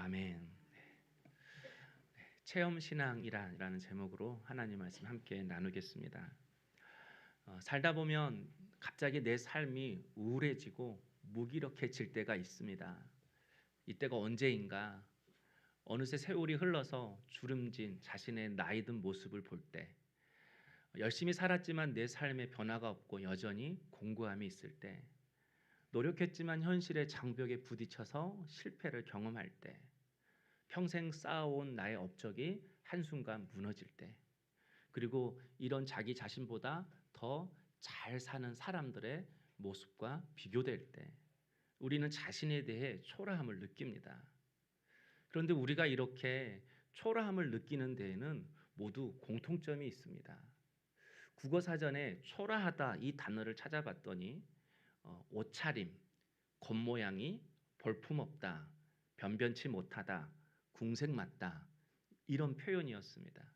아멘. 체험신앙이라는 제목으로 하나님 말씀 함께 나누겠습니다. 살다 보면 갑자기 내 삶이 우울해지고 무기력해질 때가 있습니다. 이때가 언제인가? 어느새 세월이 흘러서 주름진 자신의 나이 든 모습을 볼 때, 열심히 살았지만 내 삶에 변화가 없고 여전히 공고함이 있을 때, 노력했지만 현실의 장벽에 부딪혀서 실패를 경험할 때, 평생 쌓아온 나의 업적이 한순간 무너질 때, 그리고 이런 자기 자신보다 더 잘 사는 사람들의 모습과 비교될 때 우리는 자신에 대해 초라함을 느낍니다. 그런데 우리가 이렇게 초라함을 느끼는 데에는 모두 공통점이 있습니다. 국어사전에 초라하다 이 단어를 찾아봤더니 옷차림, 겉모양이 볼품없다, 변변치 못하다, 궁색맞다 이런 표현이었습니다.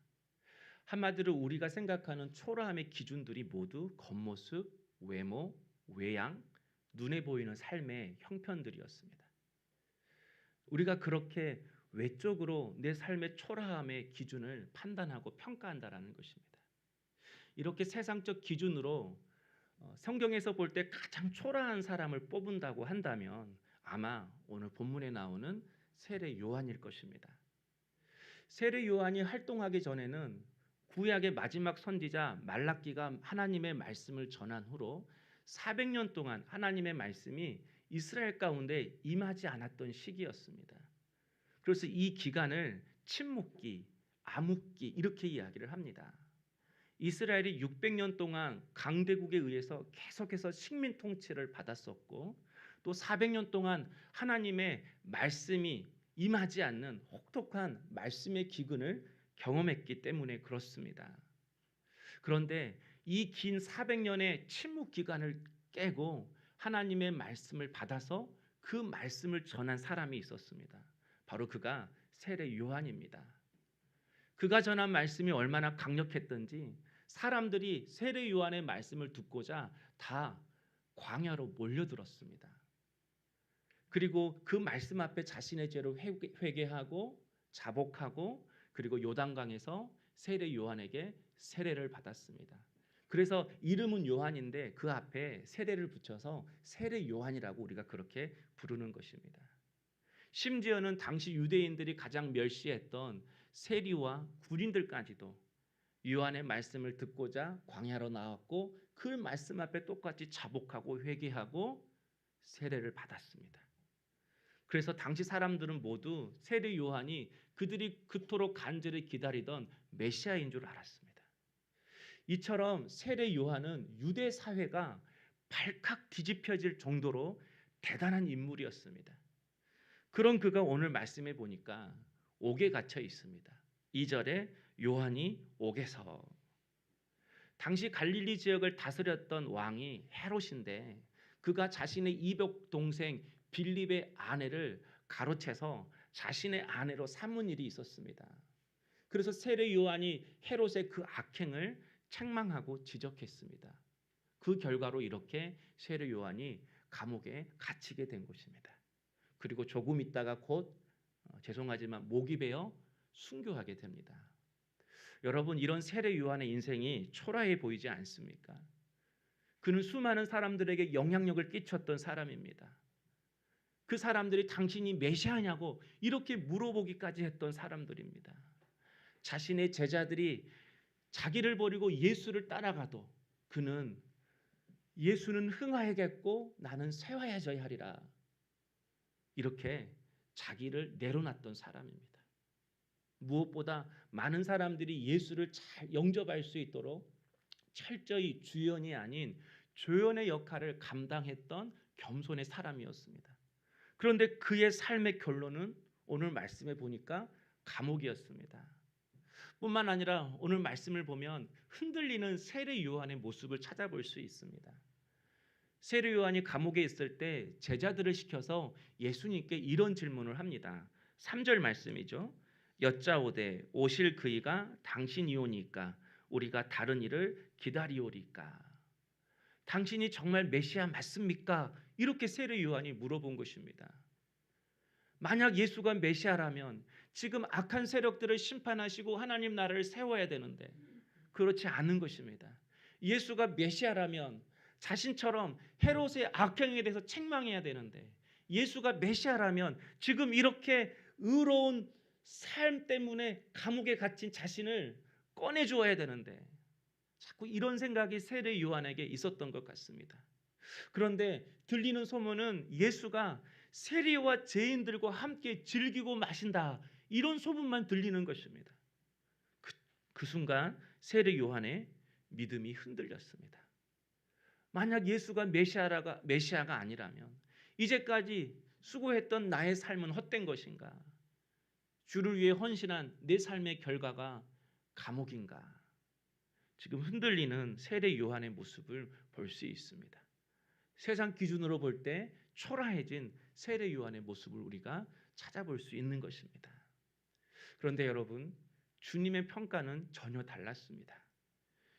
한마디로 우리가 생각하는 초라함의 기준들이 모두 겉모습, 외모, 외양, 눈에 보이는 삶의 형편들이었습니다. 우리가 그렇게 외적으로 내 삶의 초라함의 기준을 판단하고 평가한다라는 것입니다. 이렇게 세상적 기준으로 성경에서 볼 때 가장 초라한 사람을 뽑은다고 한다면 아마 오늘 본문에 나오는 세례 요한일 것입니다. 세례 요한이 활동하기 전에는 구약의 마지막 선지자 말라기가 하나님의 말씀을 전한 후로 400년 동안 하나님의 말씀이 이스라엘 가운데 임하지 않았던 시기였습니다. 그래서 이 기간을 침묵기, 암흑기 이렇게 이야기를 합니다. 이스라엘이 600년 동안 강대국에 의해서 계속해서 식민 통치를 받았었고, 또 400년 동안 하나님의 말씀이 임하지 않는 혹독한 말씀의 기근을 경험했기 때문에 그렇습니다. 그런데 이 긴 400년의 침묵 기간을 깨고 하나님의 말씀을 받아서 그 말씀을 전한 사람이 있었습니다. 바로 그가 세례 요한입니다. 그가 전한 말씀이 얼마나 강력했던지 사람들이 세례 요한의 말씀을 듣고자 다 광야로 몰려들었습니다. 그리고 그 말씀 앞에 자신의 죄를 회개하고 자복하고 그리고 요단강에서 세례 요한에게 세례를 받았습니다. 그래서 이름은 요한인데 그 앞에 세례를 붙여서 세례 요한이라고 우리가 그렇게 부르는 것입니다. 심지어는 당시 유대인들이 가장 멸시했던 세리와 군인들까지도 요한의 말씀을 듣고자 광야로 나왔고 그 말씀 앞에 똑같이 자복하고 회개하고 세례를 받았습니다. 그래서 당시 사람들은 모두 세례 요한이 그들이 그토록 간절히 기다리던 메시아인 줄 알았습니다. 이처럼 세례 요한은 유대 사회가 발칵 뒤집혀질 정도로 대단한 인물이었습니다. 그런 그가 오늘 말씀해 보니까 옥에 갇혀 있습니다. 2절에 요한이 옥에서, 당시 갈릴리 지역을 다스렸던 왕이 헤롯인데 그가 자신의 이복 동생 빌립의 아내를 가로채서 자신의 아내로 삼은 일이 있었습니다. 그래서 세례 요한이 헤롯의 그 악행을 책망하고 지적했습니다. 그 결과로 이렇게 세례 요한이 감옥에 갇히게 된 것입니다. 그리고 조금 있다가 곧 죄송하지만 목이 베어 순교하게 됩니다. 여러분, 이런 세례 요한의 인생이 초라해 보이지 않습니까? 그는 수많은 사람들에게 영향력을 끼쳤던 사람입니다. 그 사람들이 당신이 메시아냐고 이렇게 물어보기까지 했던 사람들입니다. 자신의 제자들이 자기를 버리고 예수를 따라가도 그는 예수는 흥하야겠고 나는 쇠하여져야 하리라 이렇게 자기를 내려놨던 사람입니다. 무엇보다 많은 사람들이 예수를 잘 영접할 수 있도록 철저히 주연이 아닌 조연의 역할을 감당했던 겸손의 사람이었습니다. 그런데 그의 삶의 결론은 오늘 말씀에 보니까 감옥이었습니다. 뿐만 아니라 오늘 말씀을 보면 흔들리는 세례 요한의 모습을 찾아볼 수 있습니다. 세례 요한이 감옥에 있을 때 제자들을 시켜서 예수님께 이런 질문을 합니다. 3절 말씀이죠. 여짜오되 오실 그이가 당신이오니까 우리가 다른 이를 기다리오리까. 당신이 정말 메시아 맞습니까? 이렇게 세례 요한이 물어본 것입니다. 만약 예수가 메시아라면 지금 악한 세력들을 심판하시고 하나님 나라를 세워야 되는데 그렇지 않은 것입니다. 예수가 메시아라면 자신처럼 헤롯의 악행에 대해서 책망해야 되는데 예수가 메시아라면 지금 이렇게 의로운 삶 때문에 감옥에 갇힌 자신을 꺼내 주어야 되는데 자꾸 이런 생각이 세례 요한에게 있었던 것 같습니다. 그런데 들리는 소문은 예수가 세리와 죄인들과 함께 즐기고 마신다, 이런 소문만 들리는 것입니다. 그 순간 세례 요한의 믿음이 흔들렸습니다. 만약 예수가 메시아가 아니라면 이제까지 수고했던 나의 삶은 헛된 것인가? 주를 위해 헌신한 내 삶의 결과가 감옥인가? 지금 흔들리는 세례 요한의 모습을 볼 수 있습니다. 세상 기준으로 볼 때 초라해진 세례 요한의 모습을 우리가 찾아볼 수 있는 것입니다. 그런데 여러분, 주님의 평가는 전혀 달랐습니다.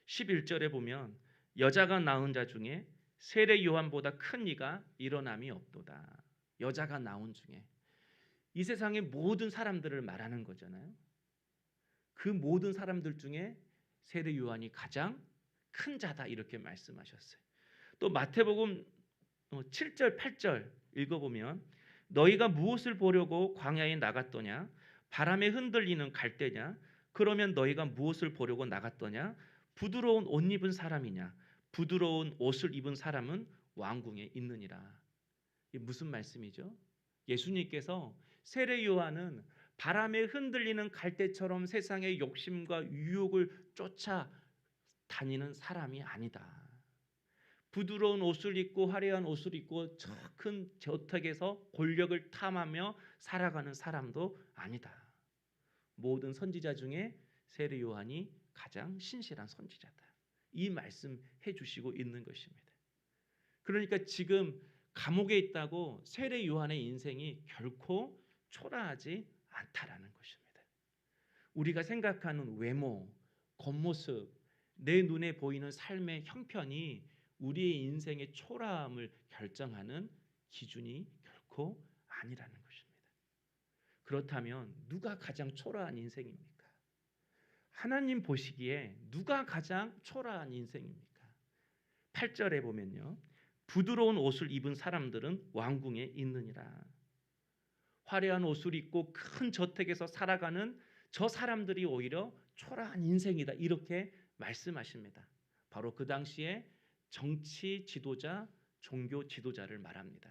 11절에 보면 여자가 낳은 자 중에 세례 요한보다 큰 이가 일어남이 없도다. 여자가 낳은 중에 이 세상의 모든 사람들을 말하는 거잖아요. 그 모든 사람들 중에 세례 요한이 가장 큰 자다, 이렇게 말씀하셨어요. 또 마태복음 7절 8절 읽어보면 너희가 무엇을 보려고 광야에 나갔더냐? 바람에 흔들리는 갈대냐? 그러면 너희가 무엇을 보려고 나갔더냐? 부드러운 옷 입은 사람이냐? 부드러운 옷을 입은 사람은 왕궁에 있느니라. 이게 무슨 말씀이죠? 예수님께서 세례 요한은 바람에 흔들리는 갈대처럼 세상의 욕심과 유혹을 쫓아 다니는 사람이 아니다. 부드러운 옷을 입고 화려한 옷을 입고 저 큰 저택에서 권력을 탐하며 살아가는 사람도 아니다. 모든 선지자 중에 세례 요한이 가장 신실한 선지자다. 이 말씀해 주시고 있는 것입니다. 그러니까 지금 감옥에 있다고 세례 요한의 인생이 결코 초라하지 않다라는 것입니다. 우리가 생각하는 외모, 겉모습, 내 눈에 보이는 삶의 형편이 우리의 인생의 초라함을 결정하는 기준이 결코 아니라는 것입니다. 그렇다면 누가 가장 초라한 인생입니까? 하나님 보시기에 누가 가장 초라한 인생입니까? 8절에 보면요, 부드러운 옷을 입은 사람들은 왕궁에 있느니라. 화려한 옷을 입고 큰 저택에서 살아가는 저 사람들이 오히려 초라한 인생이다, 이렇게 말씀하십니다. 바로 그 당시에 정치 지도자, 종교 지도자를 말합니다.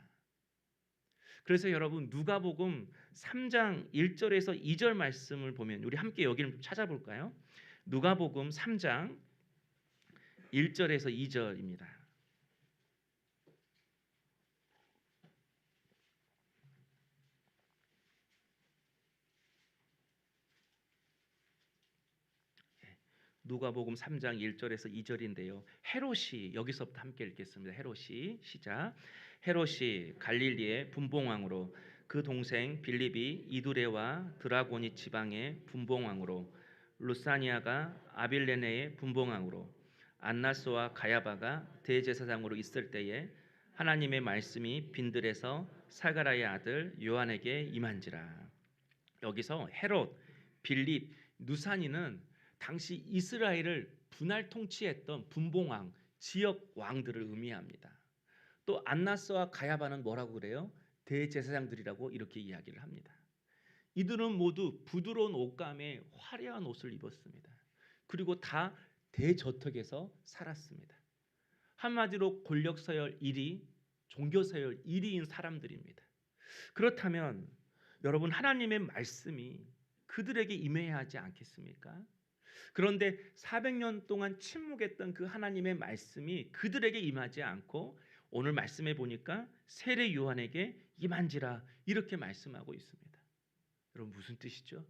그래서 여러분, 누가복음 3장 1절에서 2절 말씀을 보면 우리 함께 여기를 찾아볼까요? 누가복음 3장 1절에서 2절입니다. 누가복음 3장 1절에서 2절인데요. 헤롯이, 여기서부터 함께 읽겠습니다. 헤롯이, 시작. 헤롯이 갈릴리의 분봉왕으로 그 동생 빌립이 이두레와 드라고니 지방의 분봉왕으로 루사니아가 아빌레네의 분봉왕으로 안나스와 가야바가 대제사장으로 있을 때에 하나님의 말씀이 빈들에서 사가랴의 아들 요한에게 임한지라. 여기서 헤롯, 빌립, 누사니는 당시 이스라엘을 분할 통치했던 분봉왕, 지역 왕들을 의미합니다. 또 안나스와 가야바는 뭐라고 그래요? 대제사장들이라고 이렇게 이야기를 합니다. 이들은 모두 부드러운 옷감에 화려한 옷을 입었습니다. 그리고 다 대저택에서 살았습니다. 한마디로 권력 서열 1위, 종교 서열 1위인 사람들입니다. 그렇다면 여러분, 하나님의 말씀이 그들에게 임해야 하지 않겠습니까? 그런데 400년 동안 침묵했던 그 하나님의 말씀이 그들에게 임하지 않고 오늘 말씀해 보니까 세례 요한에게 임한지라, 이렇게 말씀하고 있습니다. 여러분, 무슨 뜻이죠?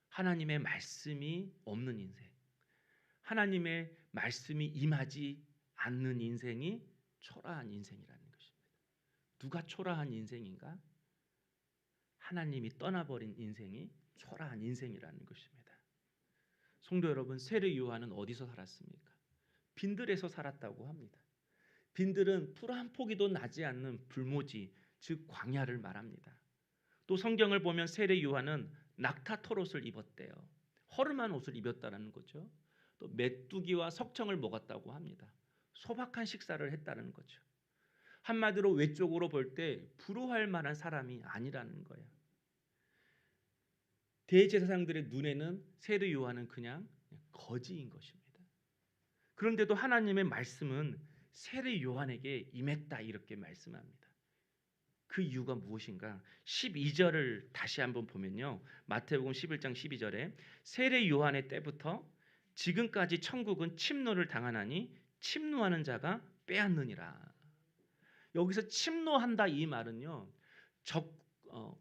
하나님의 말씀이 없는 인생, 하나님의 말씀이 임하지 않는 인생이 초라한 인생이라는 것입니다. 누가 초라한 인생인가? 하나님이 떠나버린 인생이 초라한 인생이라는 것입니다. 성도 여러분, 세례 요한은 어디서 살았습니까? 빈들에서 살았다고 합니다. 빈들은 풀 한 포기도 나지 않는 불모지, 즉 광야를 말합니다. 또 성경을 보면 세례 요한은 낙타 털옷을 입었대요. 허름한 옷을 입었다는 거죠. 또 메뚜기와 석청을 먹었다고 합니다. 소박한 식사를 했다는 거죠. 한마디로 외적으로 볼 때 부러워할 만한 사람이 아니라는 거예요. 대제사장들의 눈에는 세례 요한은 그냥 거지인 것입니다. 그런데도 하나님의 말씀은 세례 요한에게 임했다 이렇게 말씀합니다. 그 이유가 무엇인가? 12절을 다시 한번 보면요. 마태복음 11장 12절에 세례 요한의 때부터 지금까지 천국은 침노를 당하나니 침노하는 자가 빼앗느니라. 여기서 침노한다 이 말은요.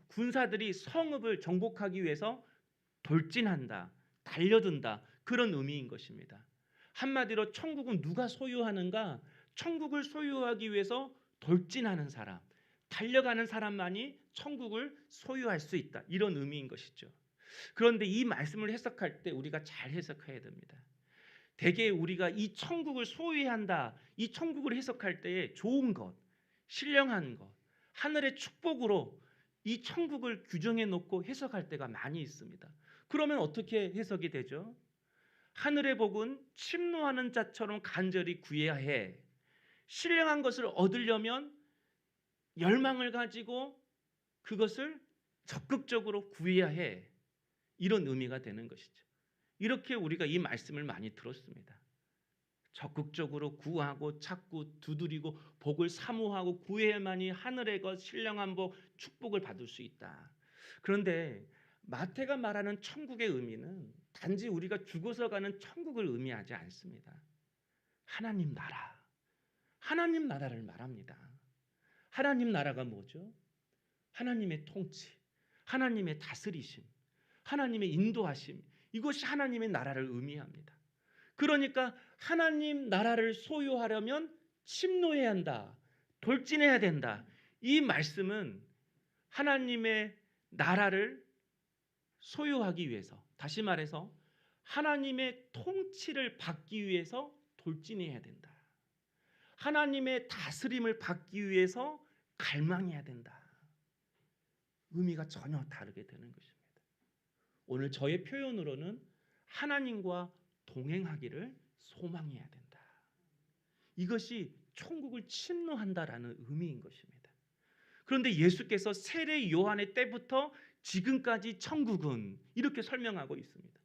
군사들이 성읍을 정복하기 위해서 돌진한다, 달려든다 그런 의미인 것입니다. 한마디로 천국은 누가 소유하는가? 천국을 소유하기 위해서 돌진하는 사람, 달려가는 사람만이 천국을 소유할 수 있다. 이런 의미인 것이죠. 그런데 이 말씀을 해석할 때 우리가 잘 해석해야 됩니다. 대개 우리가 이 천국을 소유한다, 이 천국을 해석할 때에 좋은 것, 신령한 것, 하늘의 축복으로 이 천국을 규정해 놓고 해석할 때가 많이 있습니다. 그러면 어떻게 해석이 되죠? 하늘의 복은 침노하는 자처럼 간절히 구해야 해. 신령한 것을 얻으려면 열망을 가지고 그것을 적극적으로 구해야 해. 이런 의미가 되는 것이죠. 이렇게 우리가 이 말씀을 많이 들었습니다. 적극적으로 구하고 찾고 두드리고 복을 사모하고 구해야만이 하늘의 것, 신령한 복, 축복을 받을 수 있다. 그런데 마태가 말하는 천국의 의미는 단지 우리가 죽어서 가는 천국을 의미하지 않습니다. 하나님 나라, 하나님 나라를 말합니다. 하나님 나라가 뭐죠? 하나님의 통치, 하나님의 다스리심, 하나님의 인도하심, 이것이 하나님의 나라를 의미합니다. 그러니까 하나님 나라를 소유하려면 침노해야 한다, 돌진해야 된다. 이 말씀은 하나님의 나라를 소유하기 위해서, 다시 말해서 하나님의 통치를 받기 위해서 돌진해야 된다. 하나님의 다스림을 받기 위해서 갈망해야 된다. 의미가 전혀 다르게 되는 것입니다. 오늘 저의 표현으로는 하나님과 동행하기를 소망해야 된다. 이것이 천국을 침노한다라는 의미인 것입니다. 그런데 예수께서 세례 요한의 때부터 지금까지 천국은 이렇게 설명하고 있습니다.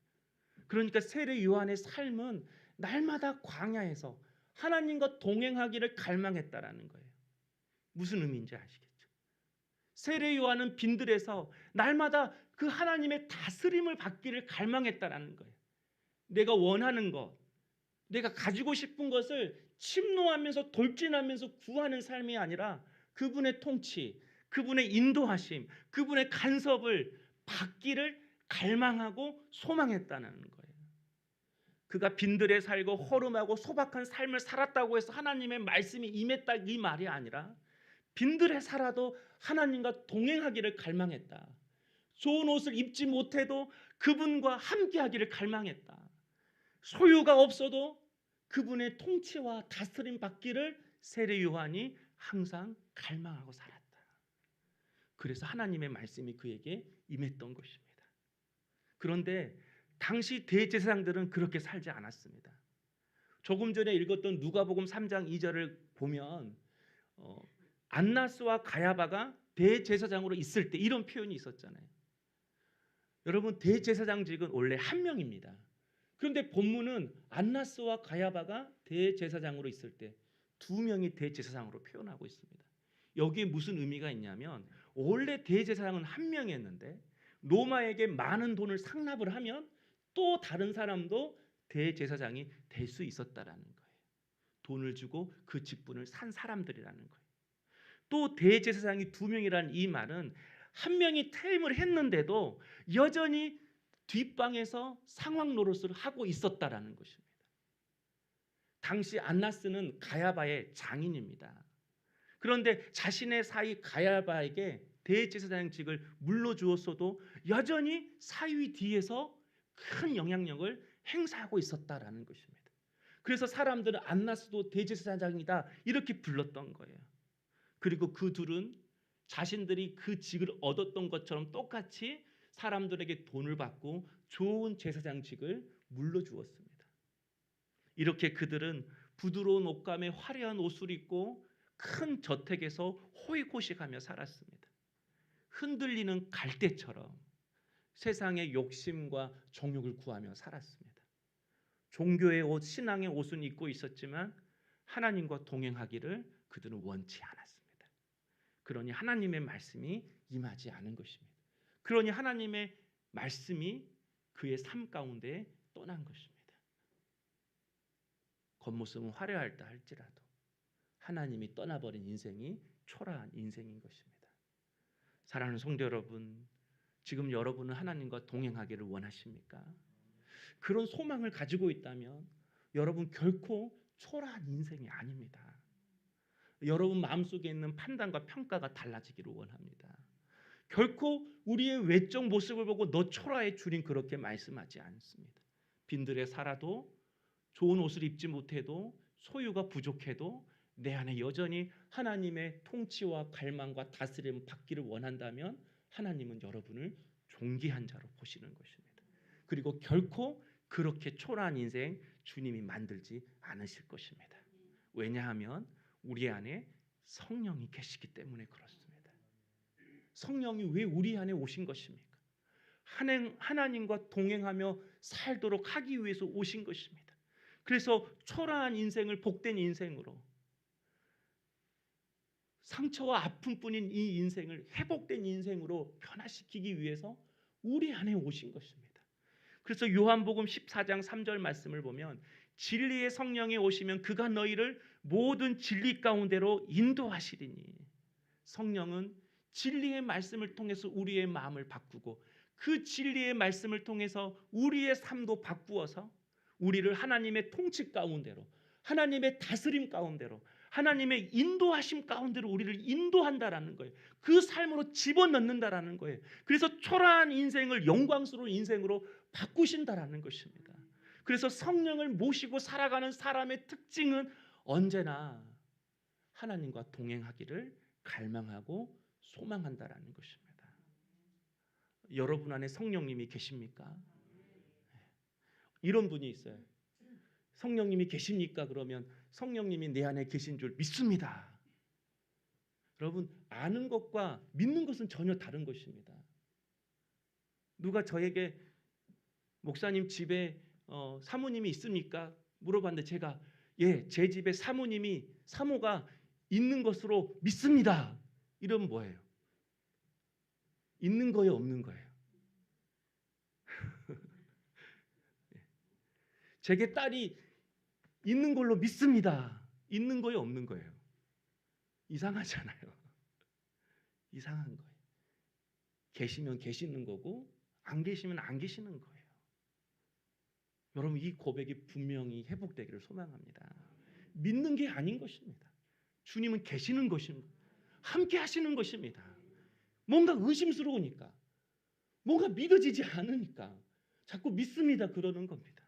그러니까 세례 요한의 삶은 날마다 광야에서 하나님과 동행하기를 갈망했다라는 거예요. 무슨 의미인지 아시겠죠? 세례 요한은 빈들에서 날마다 그 하나님의 다스림을 받기를 갈망했다라는 거예요. 내가 원하는 것, 내가 가지고 싶은 것을 침노하면서 돌진하면서 구하는 삶이 아니라 그분의 통치, 그분의 인도하심, 그분의 간섭을 받기를 갈망하고 소망했다는 거예요. 그가 빈들에 살고 허름하고 소박한 삶을 살았다고 해서 하나님의 말씀이 임했다 이 말이 아니라 빈들에 살아도 하나님과 동행하기를 갈망했다. 좋은 옷을 입지 못해도 그분과 함께하기를 갈망했다. 소유가 없어도 그분의 통치와 다스림 받기를 세례 요한이 항상 갈망하고 살았다. 그래서 하나님의 말씀이 그에게 임했던 것입니다. 그런데 당시 대제사장들은 그렇게 살지 않았습니다. 조금 전에 읽었던 누가복음 3장 2절을 보면 안나스와 가야바가 대제사장으로 있을 때 이런 표현이 있었잖아요. 여러분 대제사장직은 원래 한 명입니다. 그런데 본문은 안나스와 가야바가 대제사장으로 있을 때 두 명이 대제사장으로 표현하고 있습니다. 여기에 무슨 의미가 있냐면 원래 대제사장은 한 명이었는데 로마에게 많은 돈을 상납을 하면 또 다른 사람도 대제사장이 될 수 있었다라는 거예요. 돈을 주고 그 직분을 산 사람들이라는 거예요. 또 대제사장이 두 명이라는 이 말은 한 명이 퇴임을 했는데도 여전히 뒷방에서 상황 노릇을 하고 있었다라는 것입니다. 당시 안나스는 가야바의 장인입니다. 그런데 자신의 사위 가야바에게 대제사장직을 물려주었어도 여전히 사위 뒤에서 큰 영향력을 행사하고 있었다라는 것입니다. 그래서 사람들은 안나스도 대제사장이다 이렇게 불렀던 거예요. 그리고 그 둘은 자신들이 그 직을 얻었던 것처럼 똑같이 사람들에게 돈을 받고 좋은 제사장직을 물려주었습니다. 이렇게 그들은 부드러운 옷감에 화려한 옷을 입고 큰 저택에서 호의호식하며 살았습니다. 흔들리는 갈대처럼 세상의 욕심과 정욕을 구하며 살았습니다. 종교의 옷, 신앙의 옷은 입고 있었지만 하나님과 동행하기를 그들은 원치 않았습니다. 그러니 하나님의 말씀이 임하지 않은 것입니다. 그러니 하나님의 말씀이 그의 삶 가운데 떠난 것입니다. 겉모습은 화려할다 할지라도 하나님이 떠나버린 인생이 초라한 인생인 것입니다. 사랑하는 성도 여러분, 지금 여러분은 하나님과 동행하기를 원하십니까? 그런 소망을 가지고 있다면 여러분 결코 초라한 인생이 아닙니다. 여러분 마음속에 있는 판단과 평가가 달라지기를 원합니다. 결코 우리의 외적 모습을 보고 너 초라해 주님 그렇게 말씀하지 않습니다. 빈들에 살아도 좋은 옷을 입지 못해도 소유가 부족해도 내 안에 여전히 하나님의 통치와 갈망과 다스림 받기를 원한다면 하나님은 여러분을 존귀한 자로 보시는 것입니다. 그리고 결코 그렇게 초라한 인생 주님이 만들지 않으실 것입니다. 왜냐하면 우리 안에 성령이 계시기 때문에 그렇습니다. 성령이 왜 우리 안에 오신 것입니까? 하나님과 동행하며 살도록 하기 위해서 오신 것입니다. 그래서 초라한 인생을 복된 인생으로, 상처와 아픔뿐인 이 인생을 회복된 인생으로 변화시키기 위해서 우리 안에 오신 것입니다. 그래서 요한복음 14장 3절 말씀을 보면 진리의 성령이 오시면 그가 너희를 모든 진리 가운데로 인도하시리니, 성령은 진리의 말씀을 통해서 우리의 마음을 바꾸고 그 진리의 말씀을 통해서 우리의 삶도 바꾸어서 우리를 하나님의 통치 가운데로, 하나님의 다스림 가운데로, 하나님의 인도하심 가운데로 우리를 인도한다라는 거예요. 그 삶으로 집어넣는다라는 거예요. 그래서 초라한 인생을 영광스러운 인생으로 바꾸신다라는 것입니다. 그래서 성령을 모시고 살아가는 사람의 특징은 언제나 하나님과 동행하기를 갈망하고 소망한다라는 것입니다. 여러분 안에 성령님이 계십니까? 이런 분이 있어요. 성령님이 계십니까? 그러면 성령님이 내 안에 계신 줄 믿습니다. 여러분, 아는 것과 믿는 것은 전혀 다른 것입니다. 누가 저에게 목사님 집에 사모님이 있습니까? 물어봤는데 제가 제 집에 사모가 있는 것으로 믿습니다. 이러면 뭐예요? 있는 거예요, 없는 거예요? 제게 딸이 있는 걸로 믿습니다. 있는 거예요, 없는 거예요? 이상하잖아요. 이상한 거예요. 계시면 계시는 거고 안 계시면 안 계시는 거예요. 여러분, 이 고백이 분명히 회복되기를 소망합니다. 믿는 게 아닌 것입니다. 주님은 계시는 것입니다. 함께 하시는 것입니다. 뭔가 의심스러우니까, 뭔가 믿어지지 않으니까 자꾸 믿습니다 그러는 겁니다.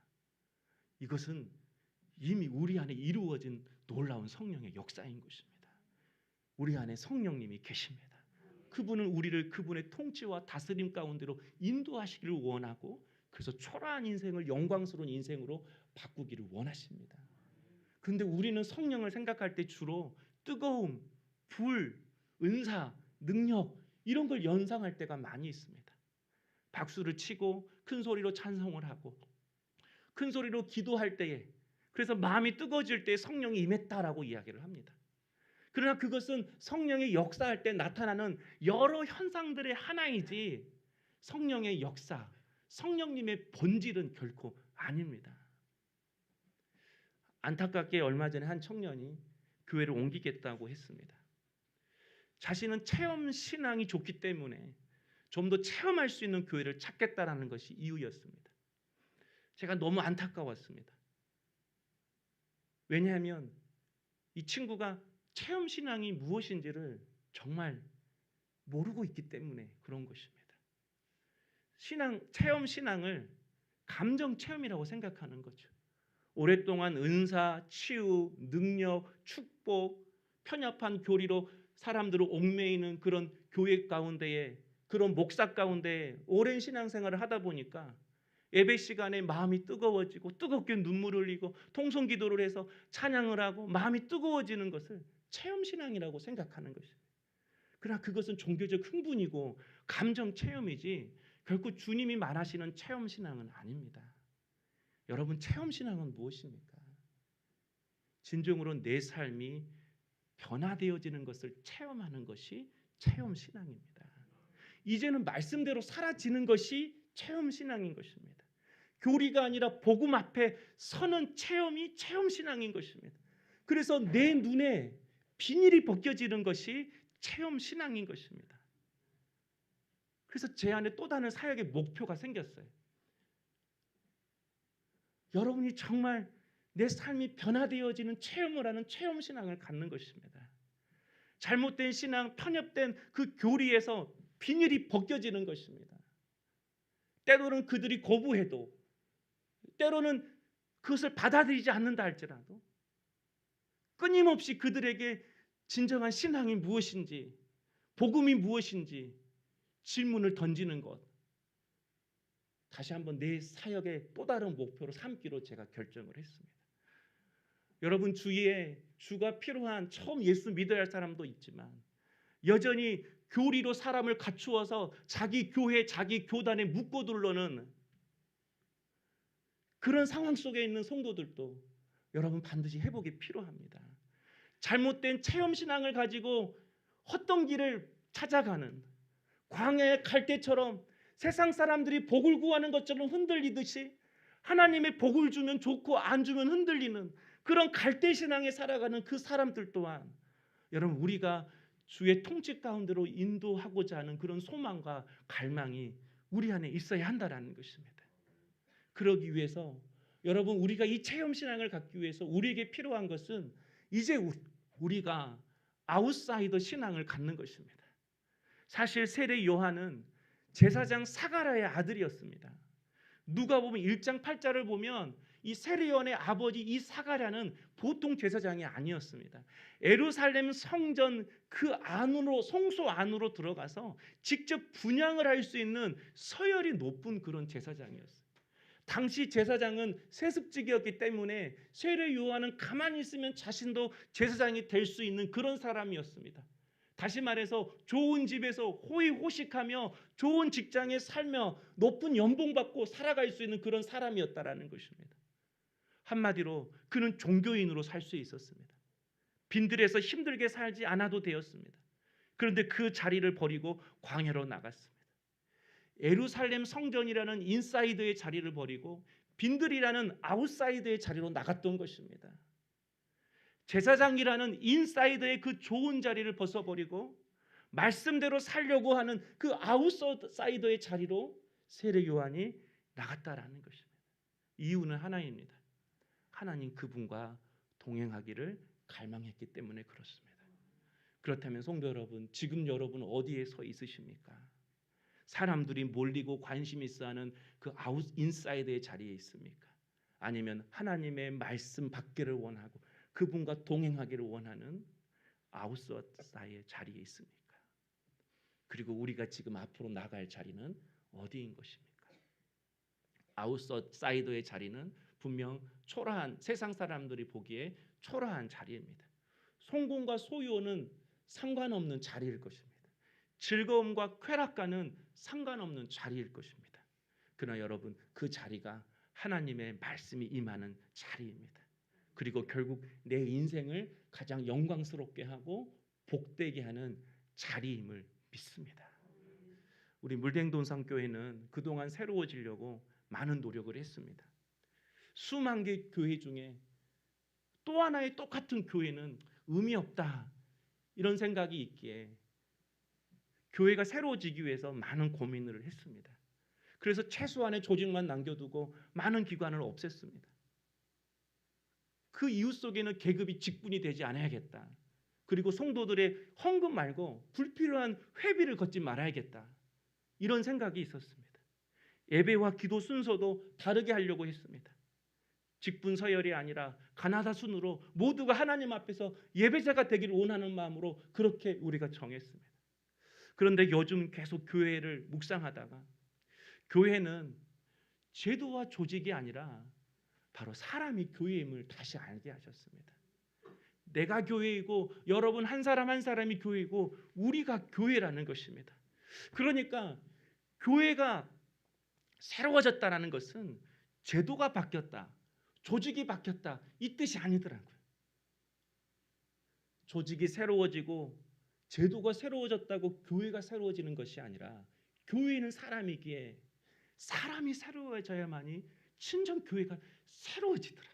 이것은 이미 우리 안에 이루어진 놀라운 성령의 역사인 것입니다. 우리 안에 성령님이 계십니다. 그분은 우리를 그분의 통치와 다스림 가운데로 인도하시기를 원하고, 그래서 초라한 인생을 영광스러운 인생으로 바꾸기를 원하십니다. 그런데 우리는 성령을 생각할 때 주로 뜨거움, 불, 은사, 능력 이런 걸 연상할 때가 많이 있습니다. 박수를 치고 큰 소리로 찬송을 하고 큰 소리로 기도할 때에, 그래서 마음이 뜨거워질 때 성령이 임했다라고 이야기를 합니다. 그러나 그것은 성령이 역사할 때 나타나는 여러 현상들의 하나이지 성령의 역사, 성령님의 본질은 결코 아닙니다. 안타깝게 얼마 전에 한 청년이 교회를 옮기겠다고 했습니다. 자신은 체험 신앙이 좋기 때문에 좀 더 체험할 수 있는 교회를 찾겠다라는 것이 이유였습니다. 제가 너무 안타까웠습니다. 왜냐하면 이 친구가 체험 신앙이 무엇인지를 정말 모르고 있기 때문에 그런 것입니다. 체험 신앙을 감정 체험이라고 생각하는 거죠. 오랫동안 은사, 치유, 능력, 축복, 편협한 교리로 사람들을 옥매이는 그런 교회 가운데에, 그런 목사 가운데 오랜 신앙생활을 하다 보니까 예배 시간에 마음이 뜨거워지고 뜨겁게 눈물을 흘리고 통성기도를 해서 찬양을 하고 마음이 뜨거워지는 것을 체험신앙이라고 생각하는 것입니다. 그러나 그것은 종교적 흥분이고 감정 체험이지 결코 주님이 말하시는 체험신앙은 아닙니다. 여러분, 체험신앙은 무엇입니까? 진정으로 내 삶이 변화되어지는 것을 체험하는 것이 체험신앙입니다. 이제는 말씀대로 사라지는 것이 체험신앙인 것입니다. 교리가 아니라 복음 앞에 서는 체험이 체험신앙인 것입니다. 그래서 내 눈에 비닐이 벗겨지는 것이 체험신앙인 것입니다. 그래서 제 안에 또 다른 사역의 목표가 생겼어요. 여러분이 정말 내 삶이 변화되어지는 체험을 하는 체험신앙을 갖는 것입니다. 잘못된 신앙, 편협된 그 교리에서 비닐이 벗겨지는 것입니다. 때로는 그들이 거부해도, 때로는 그것을 받아들이지 않는다 할지라도 끊임없이 그들에게 진정한 신앙이 무엇인지, 복음이 무엇인지 질문을 던지는 것, 다시 한번 내 사역의 또 다른 목표로 삼기로 제가 결정을 했습니다. 여러분, 주가 필요한 처음 예수 믿어야 할 사람도 있지만 여전히 교리로 사람을 갖추어서 자기 교회, 자기 교단에 묶어두려는 그런 상황 속에 있는 성도들도 여러분 반드시 회복이 필요합니다. 잘못된 체험신앙을 가지고 헛된 길을 찾아가는 광야에 갈 때처럼 세상 사람들이 복을 구하는 것처럼 흔들리듯이 하나님의 복을 주면 좋고 안 주면 흔들리는 그런 갈대신앙에 살아가는 그 사람들 또한 여러분, 우리가 주의 통치 가운데로 인도하고자 하는 그런 소망과 갈망이 우리 안에 있어야 한다는 것입니다. 그러기 위해서 여러분, 우리가 이 체험신앙을 갖기 위해서 우리에게 필요한 것은 이제 우리가 아웃사이더 신앙을 갖는 것입니다. 사실 세례 요한은 제사장 사가랴의 아들이었습니다. 누가복음 1장 8절을 보면 이 세례 요한의 아버지 이 사가랴는 보통 제사장이 아니었습니다. 예루살렘 성전 그 안으로, 성소 안으로 들어가서 직접 분향을 할 수 있는 서열이 높은 그런 제사장이었어요. 당시 제사장은 세습직이었기 때문에 세례 요한은 가만히 있으면 자신도 제사장이 될 수 있는 그런 사람이었습니다. 다시 말해서 좋은 집에서 호의호식하며 좋은 직장에 살며 높은 연봉 받고 살아갈 수 있는 그런 사람이었다라는 것입니다. 한마디로 그는 종교인으로 살 수 있었습니다. 빈들에서 힘들게 살지 않아도 되었습니다. 그런데 그 자리를 버리고 광야로 나갔습니다. 예루살렘 성전이라는 인사이드의 자리를 버리고 빈들이라는 아웃사이드의 자리로 나갔던 것입니다. 제사장이라는 인사이드의 그 좋은 자리를 벗어버리고 말씀대로 살려고 하는 그 아웃사이더의 자리로 세례 요한이 나갔다라는 것입니다. 이유는 하나입니다. 하나님 그분과 동행하기를 갈망했기 때문에 그렇습니다. 그렇다면 성도 여러분, 지금 여러분 어디에 서 있으십니까? 사람들이 몰리고 관심 있어하는 그 인사이드의 자리에 있습니까? 아니면 하나님의 말씀 받기를 원하고 그분과 동행하기를 원하는 아웃사이드의 자리에 있습니까? 그리고 우리가 지금 앞으로 나갈 자리는 어디인 것입니까? 아웃사이더의 자리는 분명 초라한, 세상 사람들이 보기에 초라한 자리입니다. 성공과 소유는 상관없는 자리일 것입니다. 즐거움과 쾌락과는 상관없는 자리일 것입니다. 그러나 여러분, 그 자리가 하나님의 말씀이 임하는 자리입니다. 그리고 결국 내 인생을 가장 영광스럽게 하고 복되게 하는 자리임을 믿습니다. 우리 물댕동산교회는 그동안 새로워지려고 많은 노력을 했습니다. 수만 개 교회 중에 또 하나의 똑같은 교회는 의미 없다, 이런 생각이 있기에 교회가 새로워지기 위해서 많은 고민을 했습니다. 그래서 최소한의 조직만 남겨두고 많은 기관을 없앴습니다. 그 이유 속에는 계급이 직분이 되지 않아야겠다. 그리고 성도들의 헌금 말고 불필요한 회비를 걷지 말아야겠다. 이런 생각이 있었습니다. 예배와 기도 순서도 다르게 하려고 했습니다. 직분 서열이 아니라 가나다 순으로 모두가 하나님 앞에서 예배자가 되기를 원하는 마음으로 그렇게 우리가 정했습니다. 그런데 요즘 계속 교회를 묵상하다가 교회는 제도와 조직이 아니라 바로 사람이 교회임을 다시 알게 하셨습니다. 내가 교회이고 여러분 한 사람 한 사람이 교회이고 우리가 교회라는 것입니다. 그러니까 교회가 새로워졌다는 것은 제도가 바뀌었다, 조직이 바뀌었다 이 뜻이 아니더라고요. 조직이 새로워지고 제도가 새로워졌다고 교회가 새로워지는 것이 아니라 교회는 사람이기에 사람이 새로워져야만이 친정 교회가 새로워지더라고요.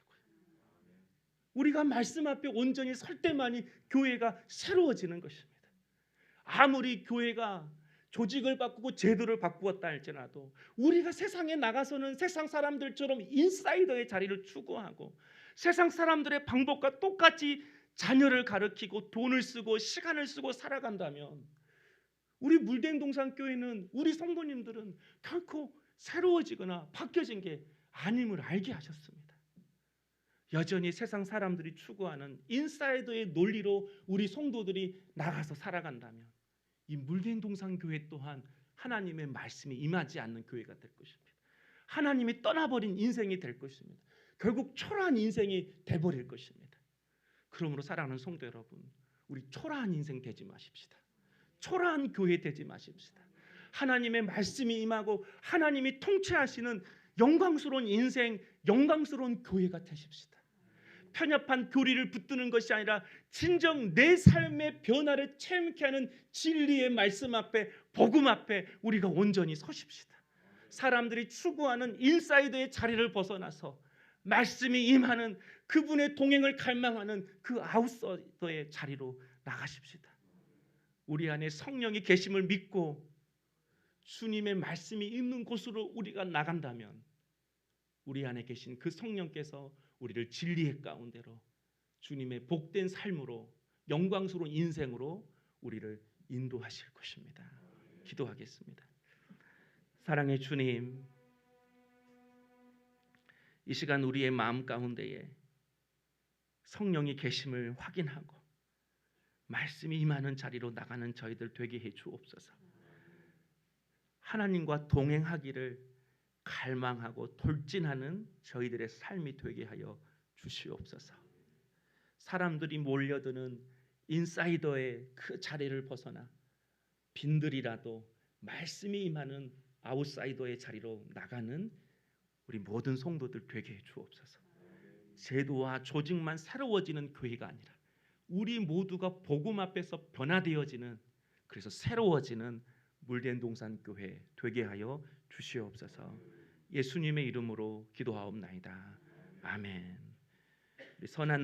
우리가 말씀 앞에 온전히 설 때만이 교회가 새로워지는 것입니다. 아무리 교회가 조직을 바꾸고 제도를 바꾸었다 할지라도 우리가 세상에 나가서는 세상 사람들처럼 인사이더의 자리를 추구하고 세상 사람들의 방법과 똑같이 자녀를 가르치고 돈을 쓰고 시간을 쓰고 살아간다면 우리 물대동산교회는 우리 성도님들은 결코 새로워지거나 바뀌어진 게 아님을 알게 하셨습니다. 여전히 세상 사람들이 추구하는 인사이더의 논리로 우리 성도들이 나가서 살아간다면 이 물대동산교회 또한 하나님의 말씀이 임하지 않는 교회가 될 것입니다. 하나님이 떠나버린 인생이 될 것입니다. 결국 초라한 인생이 돼버릴 것입니다. 그러므로 사랑하는 성도 여러분, 우리 초라한 인생 되지 마십시다. 초라한 교회 되지 마십시다. 하나님의 말씀이 임하고 하나님이 통치하시는 영광스러운 인생, 영광스러운 교회가 되십시다. 편협한 교리를 붙드는 것이 아니라 진정 내 삶의 변화를 체험케 하는 진리의 말씀 앞에, 복음 앞에 우리가 온전히 서십시다. 사람들이 추구하는 인사이더의 자리를 벗어나서 말씀이 임하는 그분의 동행을 갈망하는 그 아웃사이더의 자리로 나가십시다. 우리 안에 성령이 계심을 믿고 주님의 말씀이 있는 곳으로 우리가 나간다면 우리 안에 계신 그 성령께서 우리를 진리의 가운데로 주님의 복된 삶으로 영광스러운 인생으로 우리를 인도하실 것입니다. 기도하겠습니다. 사랑의 주님, 이 시간 우리의 마음 가운데에 성령이 계심을 확인하고 말씀이 임하는 자리로 나가는 저희들 되게 해 주옵소서. 하나님과 동행하기를 갈망하고 돌진하는 저희들의 삶이 되게 하여 주시옵소서. 사람들이 몰려드는 인사이더의 그 자리를 벗어나 빈들이라도 말씀이 임하는 아웃사이더의 자리로 나가는 우리 모든 성도들 되게 해 주옵소서. 제도와 조직만 새로워지는 교회가 아니라 우리 모두가 복음 앞에서 변화되어지는, 그래서 새로워지는 물대동산 교회 되게 하여 주시옵소서. 예수님의 이름으로 기도하옵나이다. 아멘. 우리 선한